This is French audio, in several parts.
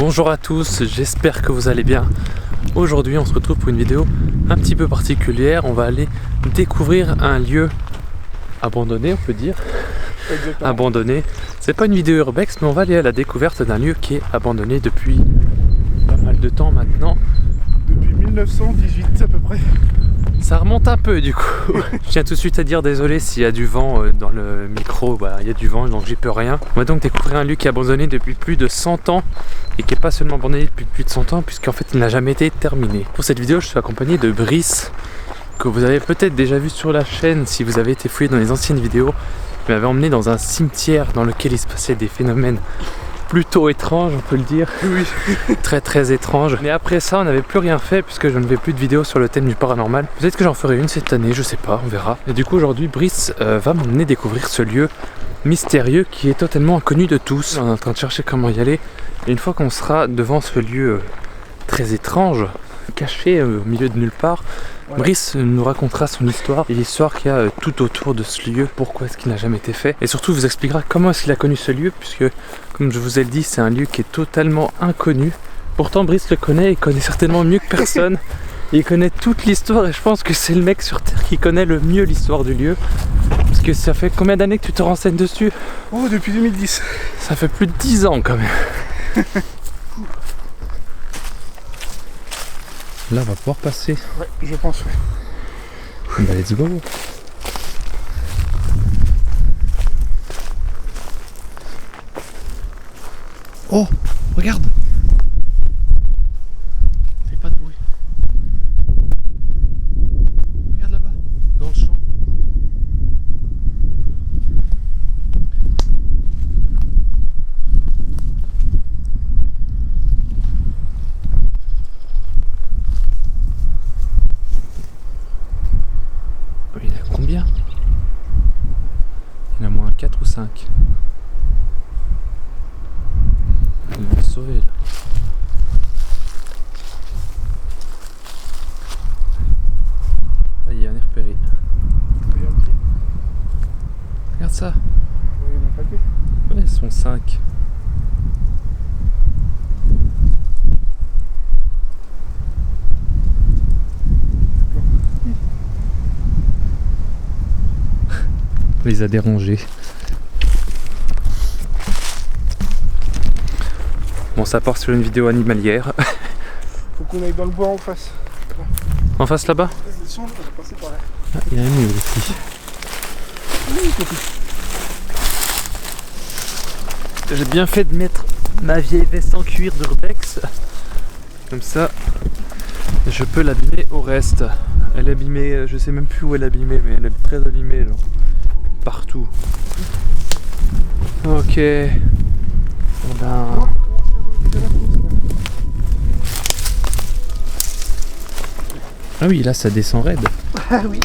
Bonjour à tous, j'espère que vous allez bien. Aujourd'hui on se retrouve pour une vidéo un petit peu particulière. On va aller découvrir un lieu abandonné, on peut dire. Exactement. Abandonné. C'est pas une vidéo urbex, mais on va aller à la découverte d'un lieu qui est abandonné depuis pas mal de temps maintenant. Depuis 1918 à peu près. Ça remonte un peu du coup. Je tiens tout de suite à dire désolé s'il y a du vent dans le micro. Voilà, il y a du vent donc j'y peux rien. On va donc découvrir un lieu qui est abandonné depuis plus de 100 ans et qui n'est pas seulement abandonné depuis plus de 100 ans puisqu'en fait il n'a jamais été terminé. Pour cette vidéo je suis accompagné de Brice que vous avez peut-être déjà vu sur la chaîne si vous avez été fouillé dans les anciennes vidéos. Il m'avait emmené dans un cimetière dans lequel il se passait des phénomènes plutôt étrange, on peut le dire. Oui. Très étrange. Mais après ça, on n'avait plus rien fait puisque je ne fais plus de vidéos sur le thème du paranormal. Peut-être que j'en ferai une cette année, je sais pas, on verra. Et du coup, aujourd'hui, Brice va m'emmener découvrir ce lieu mystérieux qui est totalement inconnu de tous. On est en train de chercher comment y aller. Et une fois qu'on sera devant ce lieu très étrange, caché au milieu de nulle part, Brice nous racontera son histoire et l'histoire qu'il y a tout autour de ce lieu, pourquoi est-ce qu'il n'a jamais été fait, et surtout vous expliquera comment est-ce qu'il a connu ce lieu, puisque comme je vous ai dit, c'est un lieu qui est totalement inconnu. Pourtant Brice le connaît, il connaît certainement mieux que personne, il connaît toute l'histoire et je pense que c'est le mec sur Terre qui connaît le mieux l'histoire du lieu. Parce que ça fait combien d'années que tu te renseignes dessus? Oh, depuis 2010. Ça fait plus de 10 ans quand même. Là, on va pouvoir passer. Ouais, je pense, ouais. Bah, let's go. Oh, regarde. Fais pas de bruit. Regarde là-bas, dans le champ. Il y en a combien? Il y en a moins 4 ou 5. Il va se sauver là. Ah, il y a un air repéré. Regarde ça. Ouais, ils sont 5. On les a dérangés. Bon, ça part sur une vidéo animalière. Faut qu'on aille dans le bois en face. Là. En face là-bas? Ah, il y a un mur ici. J'ai bien fait de mettre ma vieille veste en cuir d'urbex. Comme ça, je peux l'abîmer au reste. Elle est abîmée, je sais même plus où elle est abîmée, mais elle est très abîmée, genre. Partout. Ok. Ben... Ah oui, là ça descend raide. Ah oui.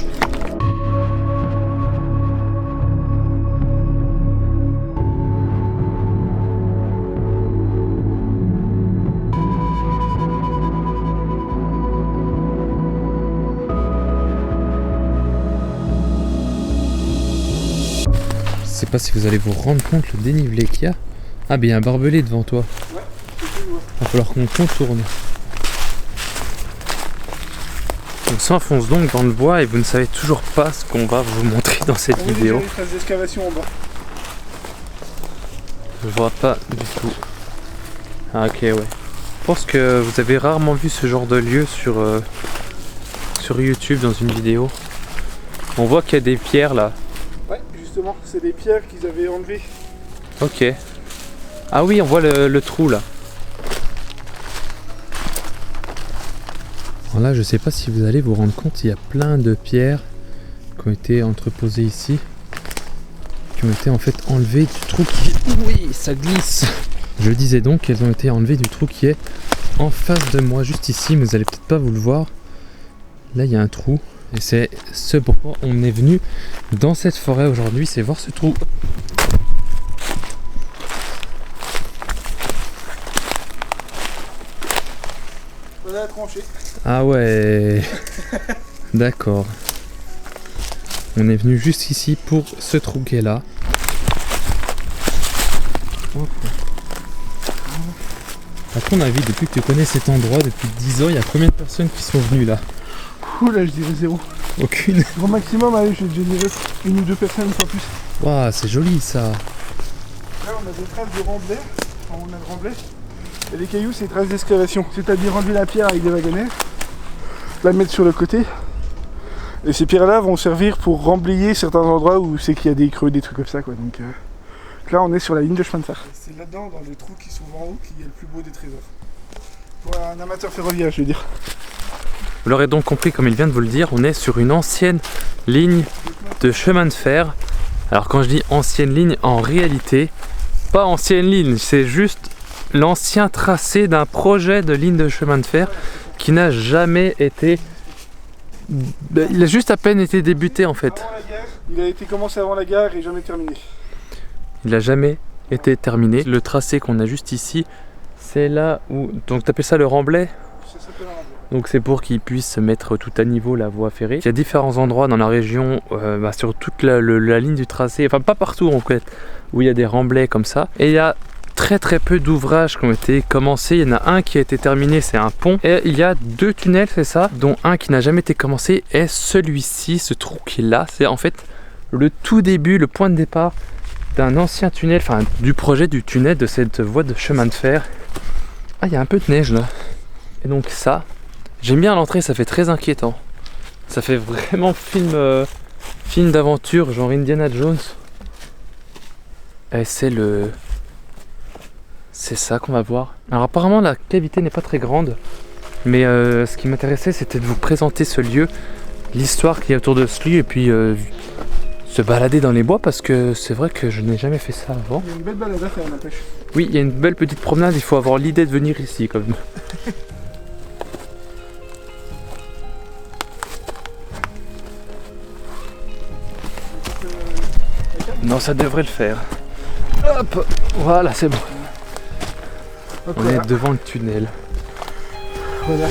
Je sais pas si vous allez vous rendre compte le dénivelé qu'il y a. Ah ben il y a un barbelé devant toi. Ouais, va falloir qu'on contourne. On s'enfonce donc dans le bois et vous ne savez toujours pas ce qu'on va vous montrer dans cette vidéo. Des traces d'excavation en bas. Je vois pas du tout. Ah ok, ouais. Je pense que vous avez rarement vu ce genre de lieu sur YouTube dans une vidéo. On voit qu'il y a des pierres là. Ouais, justement, c'est des pierres qu'ils avaient enlevées. Ok. Ah oui, on voit le trou là. Alors là, je sais pas si vous allez vous rendre compte, il y a plein de pierres qui ont été entreposées ici, qui ont été en fait enlevées du trou qui est... Oui, ça glisse. Je disais donc qu'elles ont été enlevées du trou qui est en face de moi, juste ici, mais vous allez peut-être pas vous le voir. Là, il y a un trou, et c'est ce pourquoi on est venu dans cette forêt aujourd'hui, c'est voir ce trou. Voilà la tranchée. Ah ouais. D'accord. On est venu juste ici pour ce trou qui est là. À ton avis, depuis que tu connais cet endroit, depuis 10 ans, il y a combien de personnes qui sont venues là? Ouh là, je dirais 0. Aucune. Au maximum, allez, je dirais 1 ou 2 personnes, pas plus. Waouh, c'est joli ça. Là, on a des traces de remblai. Enfin, on a de remblai. Et les cailloux, c'est des traces d'excavation. C'est-à-dire enlever la pierre avec des wagonnets, la mettre sur le côté. Et ces pierres-là vont servir pour remblayer certains endroits où c'est qu'il y a des creux, des trucs comme ça, quoi. Donc là, on est sur la ligne de chemin de fer. C'est là-dedans, dans les trous qui s'ouvrent en haut, qu'il y a le plus beau des trésors. Pour un amateur ferroviaire, je veux dire. Vous l'aurez donc compris, comme il vient de vous le dire, on est sur une ancienne ligne de chemin de fer. Alors quand je dis ancienne ligne, en réalité, pas ancienne ligne, c'est juste l'ancien tracé d'un projet de ligne de chemin de fer qui n'a jamais été... Il a juste à peine été débuté en fait. Avant la gare, il a été commencé avant la gare et jamais terminé. Il n'a jamais été terminé. Le tracé qu'on a juste ici, c'est là où... Donc tu appelles ça le remblai? Ça s'appelle un remblai. Donc c'est pour qu'ils puissent mettre tout à niveau la voie ferrée. Il y a différents endroits dans la région, sur toute la ligne du tracé, enfin pas partout en fait, où il y a des remblais comme ça. Et il y a très peu d'ouvrages qui ont été commencés. Il y en a un qui a été terminé, c'est un pont. Et il y a 2 tunnels, c'est ça, dont un qui n'a jamais été commencé. Et celui-ci, ce trou qui est là, c'est en fait le tout début, le point de départ d'un ancien tunnel, enfin du projet du tunnel de cette voie de chemin de fer. Ah, il y a un peu de neige là. Et donc ça... J'aime bien l'entrée, ça fait très inquiétant. Ça fait vraiment film d'aventure, genre Indiana Jones. Et c'est ça qu'on va voir. Alors apparemment la cavité n'est pas très grande. Mais ce qui m'intéressait, c'était de vous présenter ce lieu, l'histoire qu'il y a autour de ce lieu, et puis se balader dans les bois, parce que c'est vrai que je n'ai jamais fait ça avant. Il y a une belle balade à faire, n'empêche. Oui, il y a une belle petite promenade, il faut avoir l'idée de venir ici quand même. Non, ça devrait le faire. Hop, voilà, c'est bon. Hop, On voilà. est devant le tunnel. Voilà.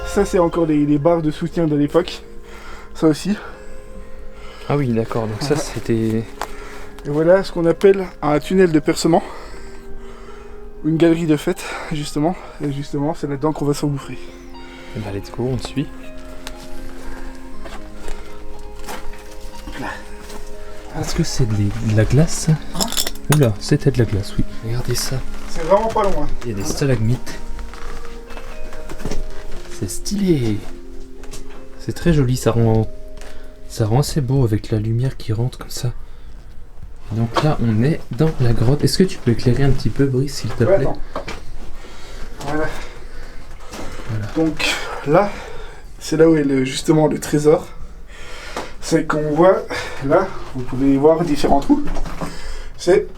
Ça, c'est encore les barres de soutien de l'époque. Ça aussi. Ah oui, d'accord, donc ça c'était... Et voilà ce qu'on appelle un tunnel de percement. Une galerie de fête, justement. Et justement, c'est là-dedans qu'on va s'engouffrer. Bah let's go, on suit. Est-ce que c'est de la glace ça? Oula, c'était de la glace, oui. Regardez ça. C'est vraiment pas loin. Il y a des stalagmites. C'est stylé. C'est très joli, ça rend assez beau avec la lumière qui rentre comme ça. Donc là, on est dans la grotte. Est-ce que tu peux éclairer un petit peu, Brice, s'il te plaît? Attends. Voilà. Donc là, c'est là où est justement le trésor. C'est qu'on voit, là, vous pouvez voir différents trous. C'est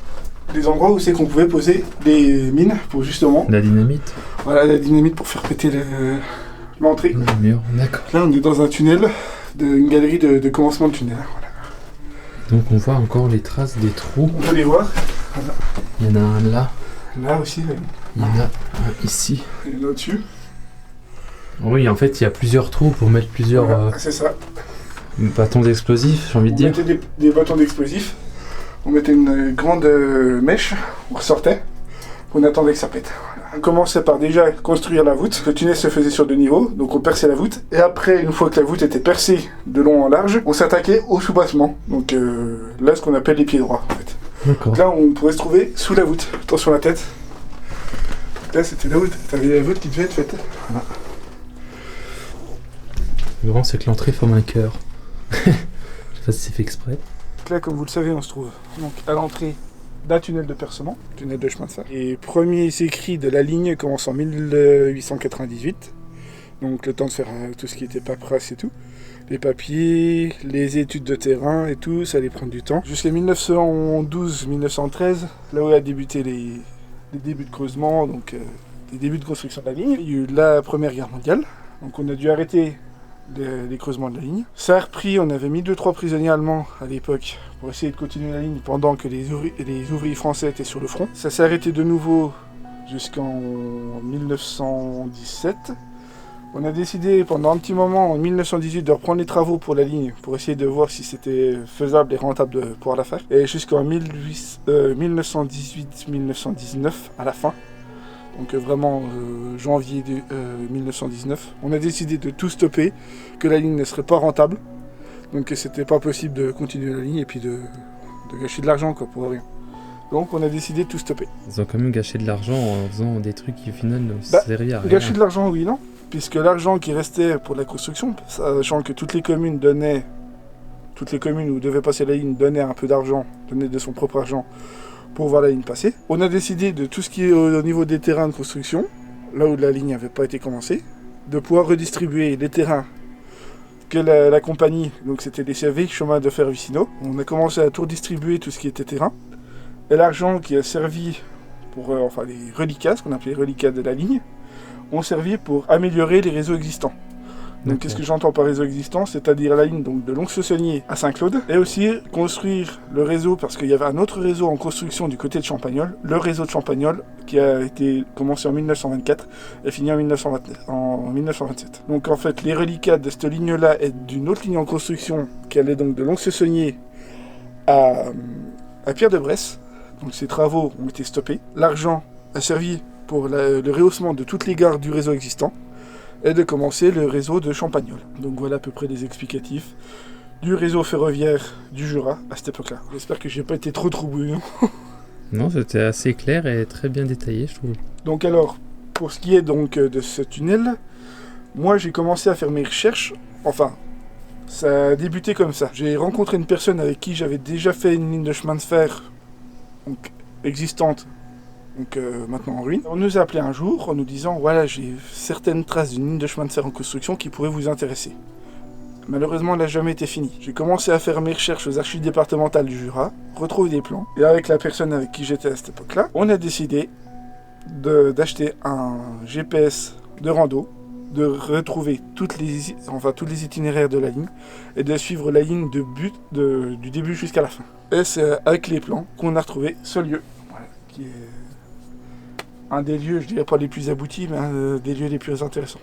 des endroits où c'est qu'on pouvait poser des mines pour justement... La dynamite. Voilà, la dynamite pour faire péter l'entrée. Le mur, d'accord. Là, on est dans un tunnel, une galerie de commencement de tunnel. Voilà. Donc on voit encore les traces des trous. On peut les voir. Voilà. Il y en a un là. Là aussi, Il y en a un ici. il y en a au-dessus. Oui, en fait, il y a plusieurs trous pour mettre plusieurs Voilà, c'est ça. bâtons d'explosifs, j'ai envie de On dire. mettait des bâtons d'explosifs. On mettait une grande mèche, on ressortait, on attendait que ça pète. Voilà. On commençait par déjà construire la voûte. Le tunnel se faisait sur 2 niveaux, donc on perçait la voûte. Et après, une fois que la voûte était percée de long en large, on s'attaquait au sous-bassement. Donc là, ce qu'on appelle les pieds droits, en fait. D'accord. Donc là, on pourrait se trouver sous la voûte. Attention à la tête. Là, c'était la voûte. T'avais la voûte qui devait être faite. Voilà. Le grand, c'est que l'entrée forme un cœur. Je sais pas si c'est fait exprès. Donc là, comme vous le savez, on se trouve donc à l'entrée d'un tunnel de percement, tunnel de chemin de fer. Les premiers écrits de la ligne commencent en 1898 Donc le temps de faire tout ce qui était paperasse et tout. Les papiers, les études de terrain et tout, ça allait prendre du temps. Jusqu'à 1912-1913, là où a débuté les débuts de creusement, donc les débuts de construction de la ligne. Il y a eu la Première Guerre mondiale, donc on a dû arrêter les creusements de la ligne. Ça a repris, on avait mis 2-3 prisonniers allemands à l'époque pour essayer de continuer la ligne pendant que les ouvriers français étaient sur le front. Ça s'est arrêté de nouveau jusqu'en 1917. On a décidé pendant un petit moment, en 1918, de reprendre les travaux pour la ligne, pour essayer de voir si c'était faisable et rentable de pouvoir la faire. Et jusqu'en 1918-1919, à la fin, donc vraiment janvier 1919, on a décidé de tout stopper, que la ligne ne serait pas rentable, donc que c'était pas possible de continuer la ligne et puis de gâcher de l'argent quoi, pour rien. Donc on a décidé de tout stopper. Ils ont quand même gâché de l'argent en faisant des trucs qui au final ne servaient à rien. Gâcher de l'argent, oui, non, puisque l'argent qui restait pour la construction, sachant que toutes les communes où devait passer la ligne donnaient un peu d'argent, donnaient de son propre argent pour voir la ligne passer. On a décidé de tout ce qui est au niveau des terrains de construction, là où la ligne n'avait pas été commencée, de pouvoir redistribuer les terrains que la compagnie, donc c'était les CFV, Chemin de Fer Vicino. On a commencé à tout redistribuer tout ce qui était terrain. Et l'argent qui a servi pour, les reliquats, ce qu'on appelait les reliquats de la ligne, ont servi pour améliorer les réseaux existants. Donc qu'est-ce que j'entends par réseau existant? C'est-à-dire la ligne donc, de Lons-le-Saunier à Saint-Claude, et aussi construire le réseau, parce qu'il y avait un autre réseau en construction du côté de Champagnole, le réseau de Champagnole, qui a été commencé en 1924 et fini en 1927. Donc en fait, les reliquats de cette ligne-là et d'une autre ligne en construction, qui allait donc de Lons-le-Saunier à Pierre-de-Bresse. Donc ces travaux ont été stoppés. L'argent a servi pour le rehaussement de toutes les gares du réseau existant, et de commencer le réseau de Champagnole. Donc voilà à peu près les explicatifs du réseau ferroviaire du Jura à cette époque-là. J'espère que j'ai pas été trop brouillon. Non, c'était assez clair et très bien détaillé, je trouve. Donc alors, pour ce qui est donc de ce tunnel, moi j'ai commencé à faire mes recherches, ça a débuté comme ça. J'ai rencontré une personne avec qui j'avais déjà fait une ligne de chemin de fer donc, existante, donc maintenant en ruine. On nous a appelé un jour en nous disant voilà, j'ai certaines traces d'une ligne de chemin de fer en construction qui pourraient vous intéresser. Malheureusement, elle n'a jamais été finie. J'ai commencé à faire mes recherches aux archives départementales du Jura, retrouver des plans, et avec la personne avec qui j'étais à cette époque-là, on a décidé d'acheter un GPS de rando, de retrouver tous les itinéraires de la ligne, et de suivre la ligne du début jusqu'à la fin. Et c'est avec les plans qu'on a retrouvé ce lieu, qui est un des lieux, je dirais pas les plus aboutis, mais un des lieux les plus intéressants.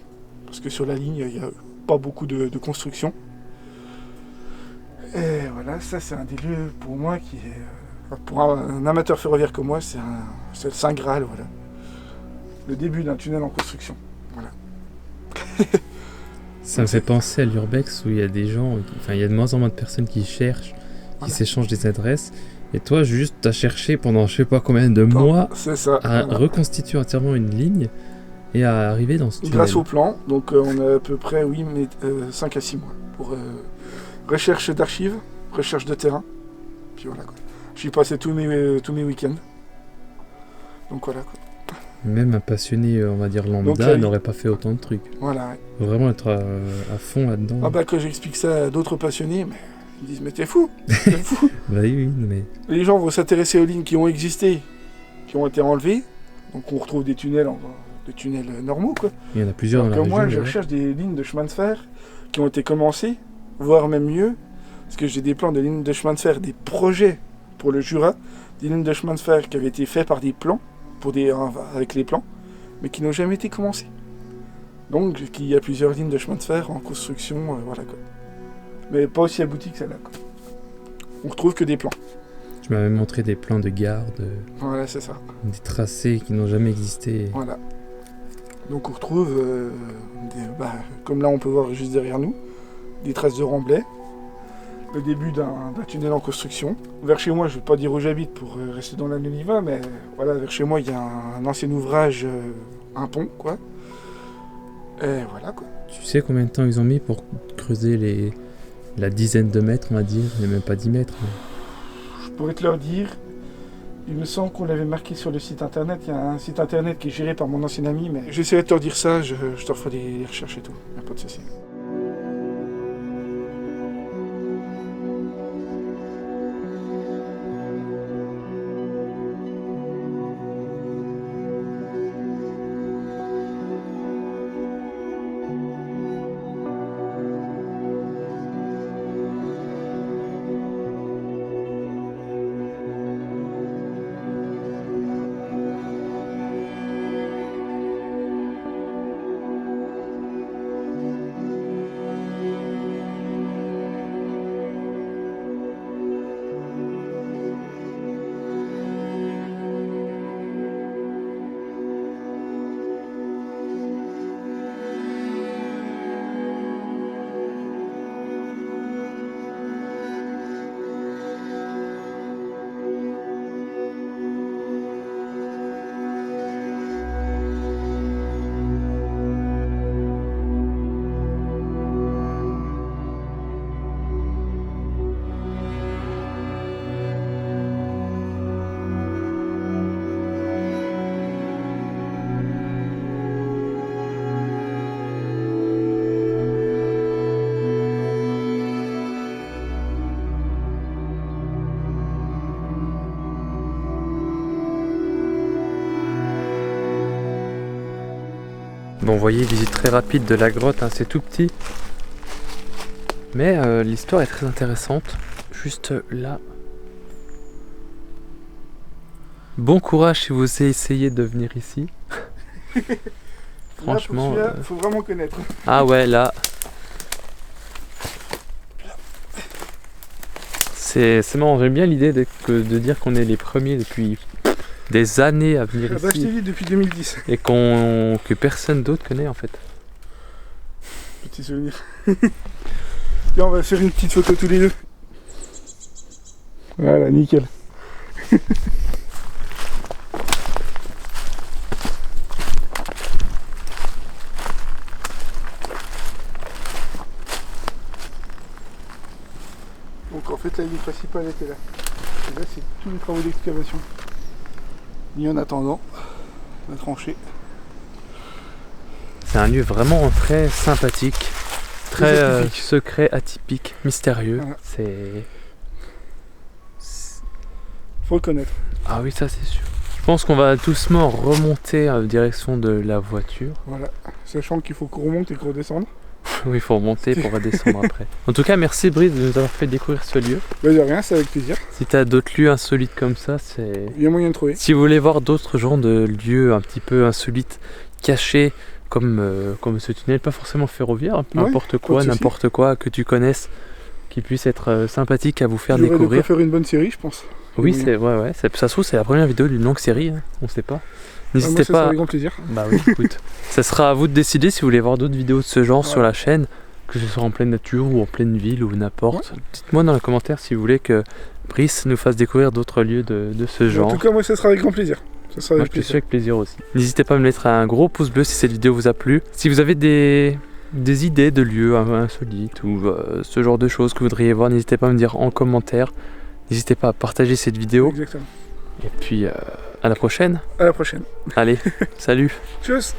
Parce que sur la ligne, il n'y a pas beaucoup de construction. Et voilà, ça c'est un des lieux pour moi qui est... pour un amateur ferroviaire comme moi, c'est le Saint Graal, voilà. Le début d'un tunnel en construction. Voilà. Ça me fait penser à l'Urbex où il y a des gens, il y a de moins en moins de personnes qui cherchent, qui s'échangent des adresses. Et toi, juste, t'as cherché pendant je sais pas combien de mois à reconstituer entièrement une ligne et à arriver dans ce tunnel. Grâce au plan, donc on a à peu près 5 à 6 mois pour recherche d'archives, recherche de terrain. Puis voilà quoi. J'y passais tous mes week-ends. Donc voilà quoi. Même un passionné, on va dire lambda, n'aurait pas fait autant de trucs. Voilà. Ouais. Faut vraiment être à fond là-dedans. Ah bah quand j'explique ça à d'autres passionnés, ils disent mais t'es fou, t'es fou. Bah oui, mais... Les gens vont s'intéresser aux lignes qui ont existé, qui ont été enlevées. Donc on retrouve des tunnels normaux quoi. Il y en a plusieurs dans la région. Moi je recherche des lignes de chemin de fer qui ont été commencées, voire même mieux, parce que j'ai des plans de lignes de chemin de fer, des projets pour le Jura, des lignes de chemin de fer qui avaient été faits par des plans, avec les plans, mais qui n'ont jamais été commencés. Donc il y a plusieurs lignes de chemin de fer en construction, voilà quoi. Mais pas aussi abouties que celle-là quoi. On retrouve que des plans. Tu m'avais montré des plans de gare, voilà, c'est ça. Des tracés qui n'ont jamais existé. Voilà. Donc on retrouve, comme là on peut voir juste derrière nous, des traces de remblais, le début d'un tunnel en construction. Vers chez moi, je ne vais pas dire où j'habite pour rester dans l'anonymat, mais voilà, vers chez moi il y a un ancien ouvrage, un pont quoi. Et voilà quoi. Tu sais combien de temps ils ont mis pour creuser la dizaine de mètres, on va dire, il n'y a même pas 10 mètres. Je pourrais te leur dire, Il me semble qu'on l'avait marqué sur le site internet. Il y a un site internet qui est géré par mon ancien ami, mais j'essaierai de te redire ça, je te referai des recherches et tout. Y a pas de souci. Bon, vous voyez, visite très rapide de la grotte, hein, c'est tout petit. Mais l'histoire est très intéressante. Juste là. Bon courage si vous essayez de venir ici. Franchement. Là, faut vraiment connaître. Ah ouais, là. C'est marrant, j'aime bien l'idée de dire qu'on est les premiers depuis des années à venir Bah, je ici. t'ai dit depuis 2010. Et que personne d'autre connaît en fait. Petit souvenir. Tiens, on va faire une petite photo tous les deux. Voilà, nickel. Donc en fait la ligne principale était là. Et là c'est tous les travaux d'excavation. Mis en attendant la tranchée. C'est un lieu vraiment très sympathique, très atypique. secret, atypique, mystérieux. Voilà. Faut le connaître. Ah oui, ça c'est sûr. Je pense qu'on va doucement remonter en direction de la voiture. Voilà. Sachant qu'il faut qu'on remonte et qu'on redescende. Oui, il faut remonter pour redescendre après. En tout cas, merci Brice de nous avoir fait découvrir ce lieu. Bah de rien, c'est avec plaisir. Si tu as d'autres lieux insolites comme ça, c'est... Il y a moyen de trouver. Si vous voulez voir d'autres genres de lieux un petit peu insolites, cachés, comme ce tunnel, pas forcément ferroviaire, Ouais, n'importe pas quoi, de souci. n'importe quoi que tu connaisses, qui puisse être sympathique à vous faire J'aurais de quoi découvrir. faire une bonne série, je pense. Oui, Oui. c'est ouais, ça se trouve c'est la première vidéo d'une longue série, hein, on sait pas. Moi, N'hésitez ça sera pas. avec grand plaisir. Bah oui, écoute. Ça sera à vous de décider si vous voulez voir d'autres vidéos de ce genre sur Ouais. la chaîne, que ce soit en pleine nature ou en pleine ville ou n'importe. Dites-moi dans les commentaires si vous voulez que Brice nous fasse découvrir d'autres lieux de ce En genre. tout cas, moi, ça sera avec grand plaisir. Ça sera Moi avec je te suis plaisir. avec plaisir aussi. N'hésitez pas à me mettre un gros pouce bleu si cette vidéo vous a plu. Si vous avez des idées de lieux insolites ou ce genre de choses que vous voudriez voir, n'hésitez pas à me dire en commentaire. N'hésitez pas à partager cette vidéo. Exactement. Et puis à la prochaine. À la prochaine. Allez, salut. Tchuss.